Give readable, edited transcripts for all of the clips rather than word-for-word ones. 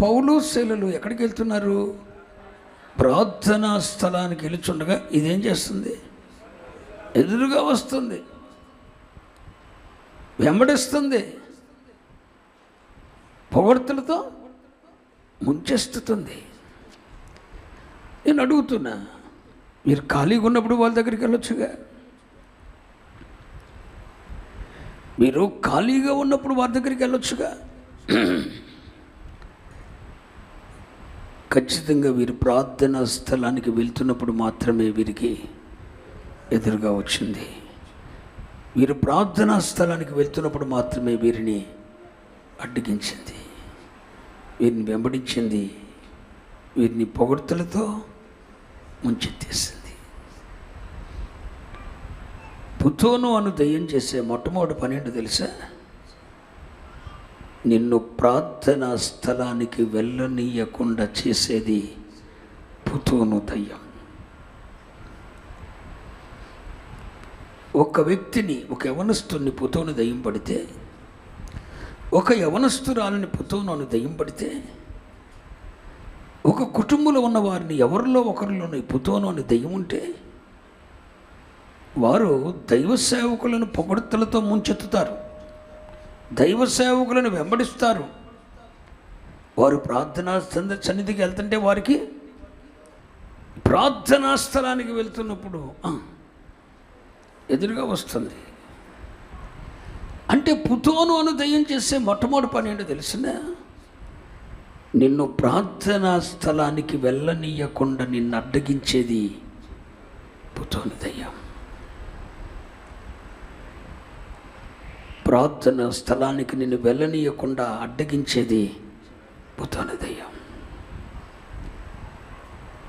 పౌలు శీలలు ఎక్కడికి వెళ్తున్నారు? ప్రార్థనా స్థలానికి వెళ్తుండగా ఇదేం చేస్తుంది? ఎదురుగా వస్తుంది, వెంబడిస్తుంది, పొగడ్తలతో ముంచెస్తుతుంది. నేను అడుగుతున్నా, మీరు ఖాళీగా ఉన్నప్పుడు వాళ్ళ దగ్గరికి వెళ్ళొచ్చుగా? మీరు ఖాళీగా ఉన్నప్పుడు వారి దగ్గరికి వెళ్ళొచ్చుగా? ఖచ్చితంగా వీరు ప్రార్థనా స్థలానికి వెళ్తున్నప్పుడు మాత్రమే వీరికి ఎదురుగా వచ్చింది. వీరు ప్రార్థనా స్థలానికి వెళ్తున్నప్పుడు మాత్రమే వీరిని అడ్డగించింది, వీరిని వెంబడించింది, వీరిని పొగడ్తలతో ముంచెత్తేసింది. పుతోను అను దయ్యం చేసే మొట్టమొదటి పని ఏంటో తెలుసా? నిన్ను ప్రార్థనా స్థలానికి వెళ్ళనీయకుండా చేసేది పుతోను దయ్యం. ఒక వ్యక్తిని, ఒక యవనస్తుని పుతోను దయ్యం పడితే, ఒక యవనస్తురాలని పుతోను అని దయ్యం పడితే, ఒక కుటుంబంలో ఉన్న వారిని ఎవరిలో ఒకరిలోని పుతోను అని దయ్యం ఉంటే, వారు దైవ సేవకులను పొగడ్తలతో ముంచెత్తుతారు, దైవ సేవకులను వెంబడిస్తారు. వారు ప్రార్థనా సన్నిధికి వెళ్తుంటే వారికి ప్రార్థనా స్థలానికి వెళ్తున్నప్పుడు ఎదురుగా వస్తుంది. అంటే పుతోను అను దయ్యం చేసే మొట్టమొదటి పని ఏంటో తెలిసిన? నిన్ను ప్రార్థనా స్థలానికి వెళ్ళనీయకుండా నిన్ను అడ్డగించేది పుతోను దయ్యం. ప్రార్థన స్థలానికి నిన్ను వెళ్ళనీయకుండా అడ్డగించేది పుతోను దయ్యం.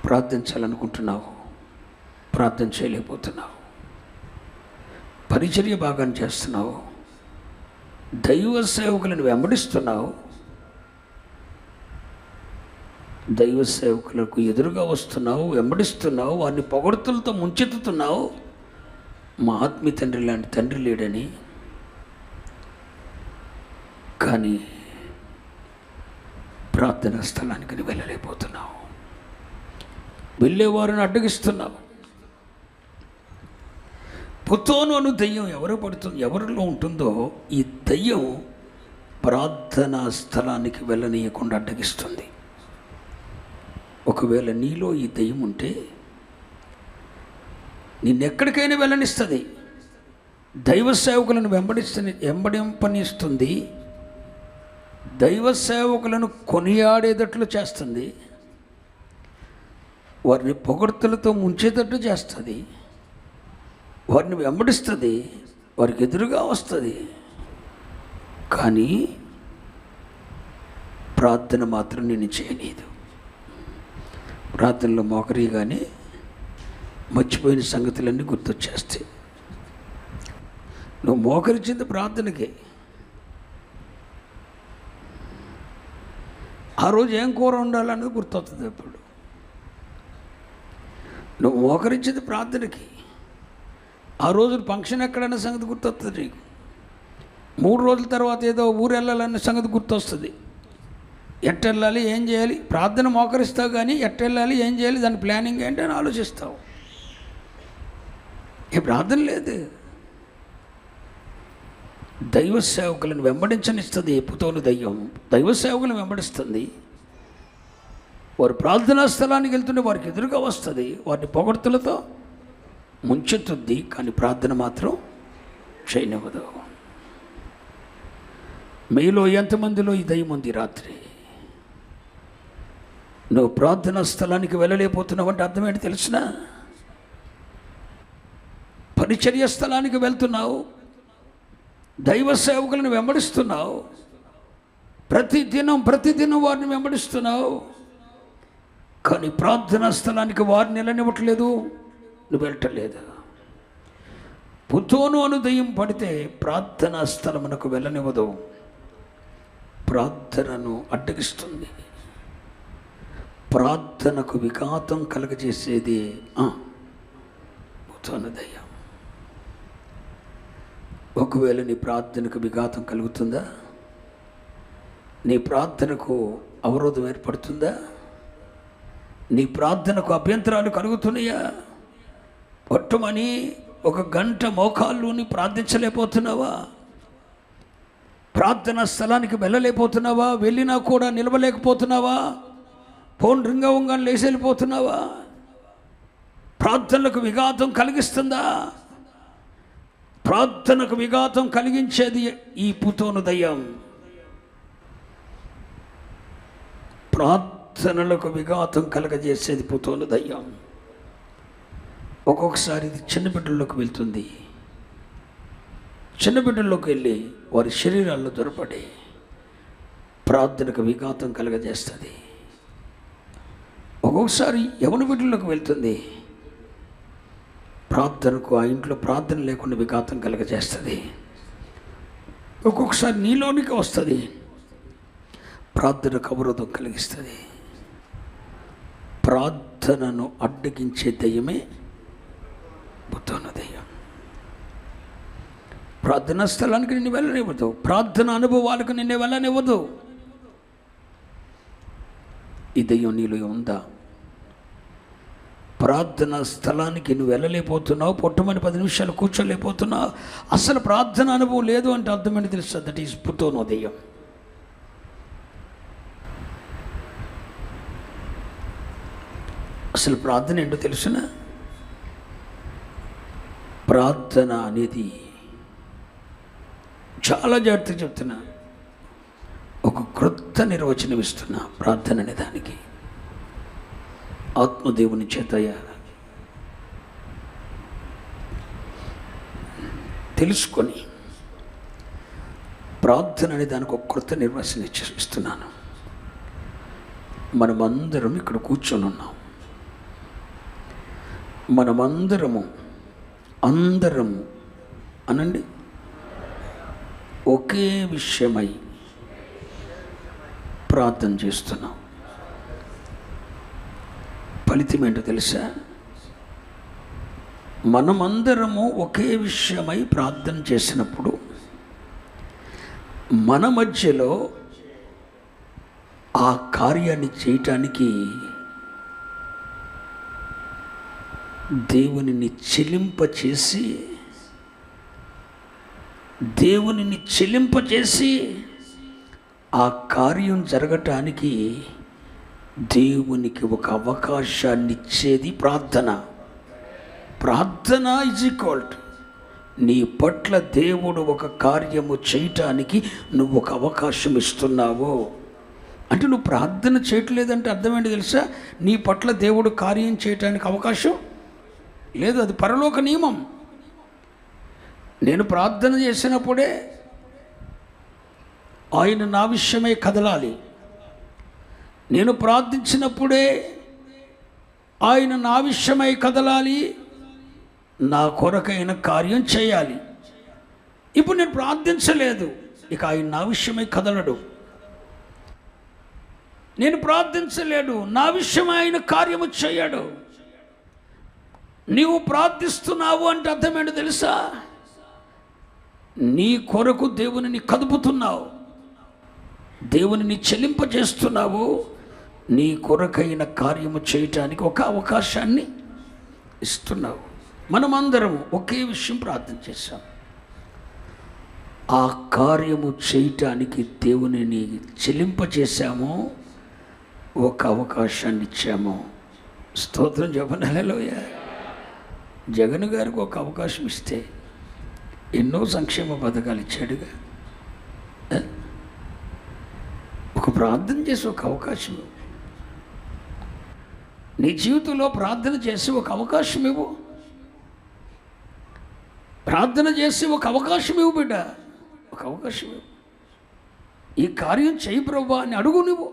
ప్రార్థించాలనుకుంటున్నావు, ప్రార్థన చేయలేకపోతున్నావు, పరిచర్య భాగాన్ని చేస్తున్నావు, దైవ సేవకులను వెంబడిస్తున్నావు, దైవ సేవకులకు ఎదురుగా వస్తున్నావు, వెంబడిస్తున్నావు, వారిని పొగడ్తలతో ముంచెత్తుతున్నావు. మా ఆత్మీయ తండ్రి లాంటి తండ్రి లేడని. కానీ ప్రార్థనా స్థలానికి నువ్వు వెళ్ళలేకపోతున్నావు, వెళ్ళేవారిని అడ్డగిస్తున్నావు. పుతోను అను దయ్యం ఎవరిలో ఉంటుందో ఈ దయ్యం ప్రార్థనా స్థలానికి వెళ్ళనీయకుండా అడ్డగిస్తుంది. ఒకవేళ నీలో ఈ దయ్యం ఉంటే నిన్నెక్కడికైనా వెళ్ళనిస్తుంది, దైవ సేవకులను వెంబడింపనిస్తుంది, దైవ సేవకులను కొనియాడేటట్లు చేస్తుంది, వారిని పొగడ్తలతో ముంచేటట్టు చేస్తుంది, వారిని వెంబడిస్తుంది, వారికి ఎదురుగా వస్తుంది. కానీ ప్రార్థన మాత్రం నేను చేయలేదు. ప్రార్థనలో మోకరిగానే మర్చిపోయిన సంగతులన్నీ గుర్తొచ్చేస్తాయి. నువ్వు మోకరించింది ప్రార్థనకే. ఆ రోజు ఏం కూర ఉండాలన్నది గుర్తొస్తుంది. ఎప్పుడు నువ్వు మోకరించింది ప్రార్థనకి, ఆ రోజు ఫంక్షన్ ఎక్కడన్న సంగతి గుర్తొస్తుంది నీకు. 3 రోజుల తర్వాత ఏదో ఊరు వెళ్ళాలన్న సంగతి గుర్తొస్తుంది. ఎట్టెళ్ళాలి, ఏం చేయాలి, ప్రార్థన మోకరిస్తావు కానీ ఎట్టెళ్ళాలి, ఏం చేయాలి, దాని ప్లానింగ్ ఏంటి అని ఆలోచిస్తావు. ఏ ప్రార్థన లేదు. దైవ సేవకులను వెంబడించనిస్తుంది పుతోను దయ్యం. దైవ సేవకులను వెంబడిస్తుంది, వారు ప్రార్థనా స్థలానికి వెళ్తుంటే వారికి ఎదురుగా వస్తుంది, వారిని పొగడ్తలతో ముంచెత్తుద్ది, కానీ ప్రార్థన మాత్రం చేయనివ్వదు. మీలో ఎంతమందిలో ఈ దయ్యం ఉంది? రాత్రి నువ్వు ప్రార్థనా స్థలానికి వెళ్ళలేకపోతున్నావు అంటే అర్థం ఏంటి తెలిసిన? పరిచర్య స్థలానికి వెళ్తున్నావు, దైవ సేవకులను వెంబడిస్తున్నావు, ప్రతిదినం వారిని వెంబడిస్తున్నావు, కానీ ప్రార్థనా స్థలానికి వారిని వెళ్ళనివ్వట్లేదు, నువ్వు వెళ్ళటలేదు. పుతోను అను దయ్యం పడితే ప్రార్థనా స్థలమునకు వెళ్ళనివ్వదు, ప్రార్థనను అడ్డగిస్తుంది, ప్రార్థనకు విఘాతం కలగజేసేది పుతోను దయ్యం. ఒకవేళ నీ ప్రార్థనకు విఘాతం కలుగుతుందా? నీ ప్రార్థనకు అవరోధం ఏర్పడుతుందా? నీ ప్రార్థనకు అభ్యంతరాలు కలుగుతున్నాయా? పట్టుమని 1 గంట మోకాళ్ళుని ప్రార్థించలేకపోతున్నావా? ప్రార్థనా స్థలానికి వెళ్ళలేకపోతున్నావా? వెళ్ళినా కూడా నిలవలేకపోతున్నావా? ఫోన్ రింగ్ అవ్వగానే లేచి వెళ్ళిపోతున్నావా? ప్రార్థనలకు విఘాతం కలిగిస్తుందా? ప్రార్థనకు విఘాతం కలిగించేది ఈ పుతోను దయ్యం. ప్రార్థనలకు విఘాతం కలగజేసేది పుతోను దయ్యం. ఒక్కొక్కసారి ఇది చిన్న బిడ్డల్లోకి వెళ్తుంది. చిన్న బిడ్డల్లోకి వెళ్ళి వారి శరీరాల్లో దొరపడి ప్రార్థనకు విఘాతం కలగజేస్తుంది. ఒక్కొక్కసారి యవన బిడ్డల్లోకి వెళ్తుంది. ప్రార్థనకు ఆ ఇంట్లో ప్రార్థన లేకుండా విఘాతం కలగజేస్తుంది. ఒక్కొక్కసారి నీలోనికి వస్తుంది, ప్రార్థనకు అవరోధం కలిగిస్తుంది. ప్రార్థనను అడ్డగించే దయ్యమే పుతోను దయ్యం. ప్రార్థనా స్థలానికి నిన్ను వెళ్ళనివ్వదు. ప్రార్థన అనుభవాలకు నిన్ను వెళ్ళనివ్వదు. ఈ దయ్యం నీలో ఉందా? ప్రార్థనా స్థలానికి నువ్వు వెళ్ళలేకపోతున్నావు, పొట్టమని 10 నిమిషాలు కూర్చోలేకపోతున్నావు, అసలు ప్రార్థన అనుభవం లేదు అంటే అర్థమని తెలుస్తుంది. దట్ ఈస్ పుతోను దయ్యం. అసలు ప్రార్థన ఏంటో తెలుసిన? ప్రార్థన అనేది చాలా జాగ్రత్తగా చెప్తున్నా, ఒక క్రొత్త నిర్వచనం ఇస్తున్నా. ప్రార్థన అనే దానికి ఆత్మదేవుని చేత తెలుసుకొని ప్రార్థన అనే దానికి ఒక క్రొత్త నిర్వచనం ఇస్తున్నాను. మనమందరం ఇక్కడ కూర్చొని ఉన్నాం. మనమందరము అనండి ఒకే విషయమై ప్రార్థన చేస్తున్నాం. ఫలితం ఏంటో తెలుసా? మనమందరము ఒకే విషయమై ప్రార్థన చేసినప్పుడు మన మధ్యలో ఆ కార్యాన్ని చేయటానికి దేవునిని చెలింపచేసి ఆ కార్యం జరగటానికి దేవునికి ఒక అవకాశాన్ని ఇచ్చేది ప్రార్థన. ప్రార్థన ఈజ్ ఈక్వల్ టు నీ పట్ల దేవుడు ఒక కార్యము చేయటానికి నువ్వు ఒక అవకాశం ఇస్తున్నావు. అంటే నువ్వు ప్రార్థన చేయట్లేదంటే అర్థమేంటి తెలుసా? నీ పట్ల దేవుడు కార్యం చేయటానికి అవకాశం లేదు. అది పరలోక నియమం. నేను ప్రార్థన చేసినప్పుడే ఆయన నా విషయమై కదలాలి. నేను ప్రార్థించినప్పుడే ఆయన నా విషయమై కదలాలి, నా కొరకైన కార్యం చేయాలి. ఇప్పుడు నేను ప్రార్థించలేదు, ఇక ఆయన నా విషయమై కదలడు. నేను ప్రార్థించలేడు, నా విషయమై ఆయన కార్యము చేయడు. నీవు ప్రార్థిస్తున్నావు అంటే అర్థమేంటో తెలుసా? నీ కొరకు దేవునిని కదుపుతున్నావు, దేవునిని చెలింపజేస్తున్నావు, నీ కొరకైన కార్యము చేయటానికి ఒక అవకాశాన్ని ఇస్తున్నావు. మనమందరం ఒకే విషయం ప్రార్థన చేశాం. ఆ కార్యము చేయటానికి దేవునిని చెలింపజేశాము, ఒక అవకాశాన్ని ఇచ్చాము. స్తోత్రం చెప్పండి. హల్లెలూయా. జగన్ గారికి ఒక అవకాశం ఇస్తే ఎన్నో సంక్షేమ పథకాలు ఇచ్చాడుగా. ఒక ప్రార్థన చేసి ఒక అవకాశం ఇవ్వు. నీ జీవితంలో ప్రార్థన చేసి ఒక అవకాశం ఇవ్వు. ప్రార్థన చేసి ఒక అవకాశం ఇవ్వు బిడ్డ, ఒక అవకాశం ఇవ్వు. ఈ కార్యం చేయి ప్రభువా అని అడుగు. నువ్వు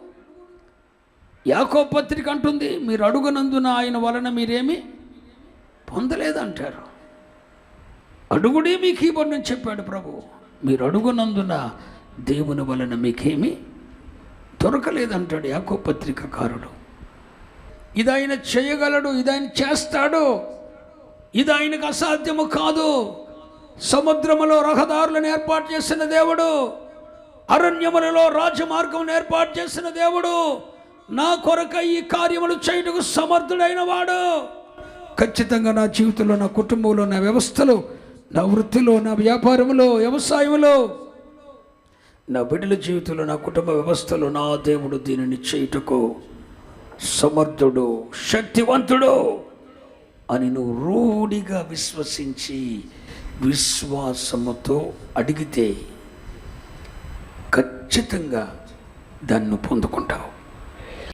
యాకోబు పత్రిక అంటుంది, మీరు అడుగునందున ఆయన వలన మీరేమి పొందలేదంటారు. అడుగుడే మీకు ఇవ్వని చెప్పాడు ప్రభు. మీరు అడుగునందున దేవుని వలన మీకేమీ దొరకలేదంటాడు యాకోబు పత్రికకారుడు. ఇది ఆయన చేయగలడు, ఇది ఆయన చేస్తాడు, ఇది ఆయనకు అసాధ్యము కాదు. సముద్రములో రహదారులను ఏర్పాటు చేసిన దేవుడు, అరణ్యములలో రాజమార్గం ఏర్పాటు చేసిన దేవుడు, నా కొరకై ఈ కార్యములు చేయుటకు సమర్థుడైన వాడు. ఖచ్చితంగా నా జీవితంలో, నా కుటుంబంలో, నా వ్యవస్థలో, నా వృత్తిలో, నా వ్యాపారంలో, వ్యవసాయంలో, నా బిడ్డల జీవితంలో, నా కుటుంబ వ్యవస్థలో నా దేవుడు దీనిని చేయుటకు సమర్థుడు, శక్తివంతుడు అని నువ్వు రూఢిగా విశ్వసించి విశ్వాసముతో అడిగితే ఖచ్చితంగా దాన్ని పొందుకుంటావు.